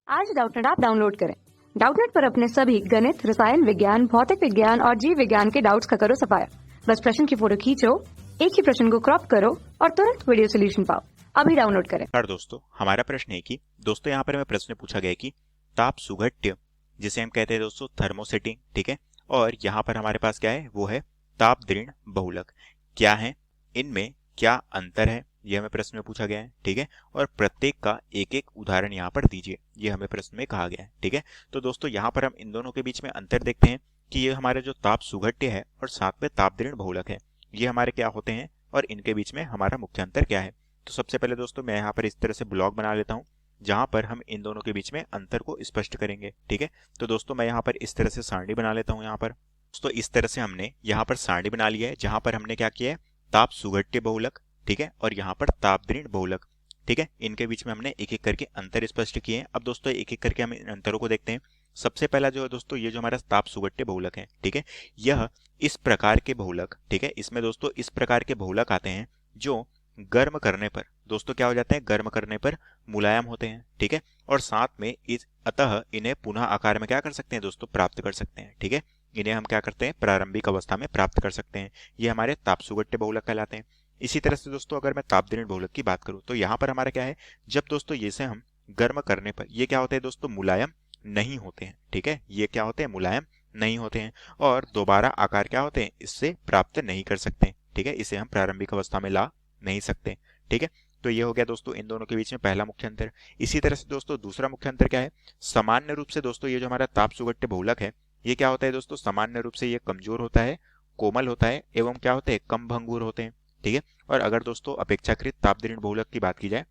आज Doubtnut app download करें। Doubtnut पर अपने सभी गणित, रसायन विज्ञान, भौतिक विज्ञान और जीव विज्ञान के डाउट्स का करो सफाया। बस प्रश्न की फोटो खींचो, एक ही प्रश्न को क्रॉप करो और तुरंत वीडियो सोल्यूशन पाओ। अभी डाउनलोड करें। दोस्तों, हमारा प्रश्न है कि दोस्तों यहाँ पर हमें प्रश्न पूछा गया है कि ताप सुघट्य, जिसे हम कहते हैं दोस्तों थर्मोसेटिंग, ठीक है, और यहाँ पर हमारे पास क्या है, वो है ताप दृढ़ बहुलक। क्या है, इनमें क्या अंतर है, ये हमें प्रश्न में पूछा गया है, ठीक है, और प्रत्येक का एक एक उदाहरण यहाँ पर दीजिए, ये हमें प्रश्न में कहा गया है, ठीक है। तो दोस्तों यहाँ पर हम इन दोनों के बीच में अंतर देखते हैं कि ये हमारे जो ताप सुघट्य है और साथ में ताप दृढ़ बहुलक है, ये हमारे क्या होते हैं और इनके बीच में हमारा मुख्य अंतर क्या है। तो सबसे पहले दोस्तों मैं यहाँ पर इस तरह से ब्लॉक बना लेता हूँ जहां पर हम इन दोनों के बीच में अंतर को स्पष्ट करेंगे, ठीक है। तो दोस्तों मैं यहाँ पर इस तरह से सारणी बना लेता हूँ। यहाँ पर दोस्तों इस तरह से हमने यहाँ पर सारणी बना लिया है जहां पर हमने क्या किया है, ताप सुघट्य बहुलक, ठीक है, और यहाँ पर ताप दृढ़ बहुलक, ठीक है, इनके बीच में हमने एक एक करके अंतर स्पष्ट किए हैं। अब दोस्तों एक एक करके हम इन अंतरों को देखते हैं। सबसे पहला जो है दोस्तों, ये जो हमारा ताप सुघट्य बहुलक है, ठीक है, यह इस प्रकार के बहुलक, ठीक है, इसमें दोस्तों इस प्रकार के बहुलक आते हैं जो गर्म करने पर दोस्तों क्या हो जाते हैं, गर्म करने पर मुलायम होते हैं, ठीक है, और साथ में इस अतः इन्हें पुनः आकार में क्या कर सकते हैं दोस्तों, प्राप्त कर सकते हैं, ठीक है। इन्हें हम क्या करते हैं, प्रारंभिक अवस्था में प्राप्त कर सकते हैं। ये हमारे ताप सुघट्य बहुलक कहलाते हैं। इसी तरह से दोस्तों अगर मैं ताप दृढ़ बहुलक की बात करूं तो यहाँ पर हमारा क्या है, जब दोस्तों ये से हम गर्म करने पर ये क्या होते हैं दोस्तों, मुलायम नहीं होते हैं, ठीक है, ये क्या होते हैं, मुलायम नहीं होते हैं, और दोबारा आकार क्या होते हैं, इससे प्राप्त नहीं कर सकते, ठीक है, इसे हम प्रारंभिक अवस्था में ला नहीं सकते, ठीक है। तो ये हो गया दोस्तों इन दोनों के बीच में पहला मुख्य अंतर। इसी तरह से दोस्तों दूसरा मुख्य अंतर क्या है, सामान्य रूप से दोस्तों ये जो हमारा ताप सुघट्य बहुलक है, ये क्या होता है दोस्तों, सामान्य रूप से ये कमजोर होता है, कोमल होता है एवं क्या होते हैं, कम भंगुर होते हैं, ठीक है। और अगर दोस्तों अपेक्षाकृत ताप दृढ़ बहुलक की बात की जाए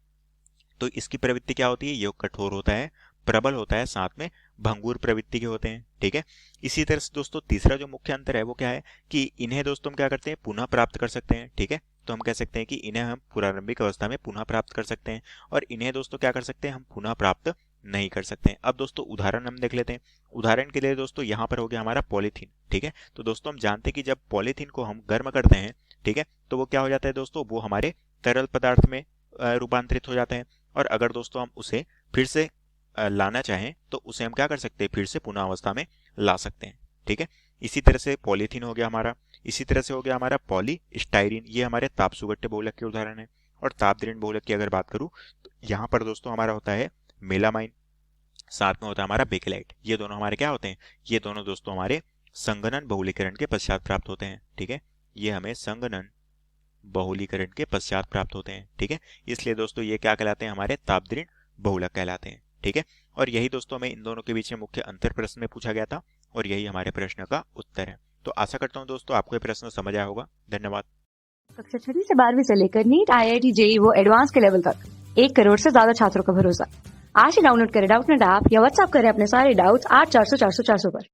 तो इसकी प्रवृत्ति क्या होती है, ये कठोर होता है, प्रबल होता है, साथ में भंगुर प्रवृत्ति के होते हैं, ठीक है। इसी तरह से दोस्तों तीसरा जो मुख्य अंतर है वो क्या है कि इन्हें दोस्तों हम क्या करते हैं, पुनः प्राप्त कर सकते हैं, ठीक है। तो हम कह सकते हैं कि इन्हें हम प्रारंभिक अवस्था में पुनः प्राप्त कर सकते हैं और इन्हें दोस्तों क्या कर सकते हैं, हम पुनः प्राप्त नहीं कर सकते हैं। अब दोस्तों उदाहरण हम देख लेते हैं। उदाहरण के लिए दोस्तों यहाँ पर हो गया हमारा पॉलीथीन, ठीक है। तो दोस्तों हम जानते हैं कि जब पॉलीथीन को हम गर्म करते हैं, ठीक है, तो वो क्या हो जाता है दोस्तों, वो हमारे तरल पदार्थ में रूपांतरित हो जाते हैं। और अगर दोस्तों हम उसे फिर से लाना चाहें तो उसे हम क्या कर सकते हैं, फिर से पुनः अवस्था में ला सकते हैं, ठीक है। इसी तरह से पॉलीथीन हो गया हमारा। इसी तरह से हो गया हमारा पॉलीस्टाइरीन, ये हमारे ताप सुघट्य बहुलक के उदाहरण है। और ताप दृढ़ बहुलक की अगर बात करूं तो यहाँ पर दोस्तों हमारा होता है मेलामाइन, साथ में होता है हमारा बेकेलाइट। ये दोनों हमारे क्या होते हैं, ये दोनों दोस्तों हमारे संघनन बहुलीकरण के पश्चात प्राप्त होते हैं, ठीक है। ये हमें संघनन बहुलीकरण के पश्चात प्राप्त होते हैं, ठीक है। इसलिए दोस्तों ये क्या कहलाते हैं, हमारे ताप दृढ़ बहुलक कहलाते हैं, ठीक है। और यही दोस्तों हमें इन दोनों के बीच में मुख्य अंतर प्रश्न में पूछा गया था और यही हमारे प्रश्न का उत्तर है। तो आशा करता हूं दोस्तों आपको ये प्रश्न समझ आया होगा। धन्यवाद। कक्षा 6 से 12वीं से लेकर नीट, IIT, JEE वो एडवांस के लेवल तक 1 करोड़ से ज्यादा छात्रों का भरोसा। आज ही डाउनलोड करें डाउटनेट ऐप या व्हाट्सएप करें अपने सारे डाउट्स 8400 400 400 पर।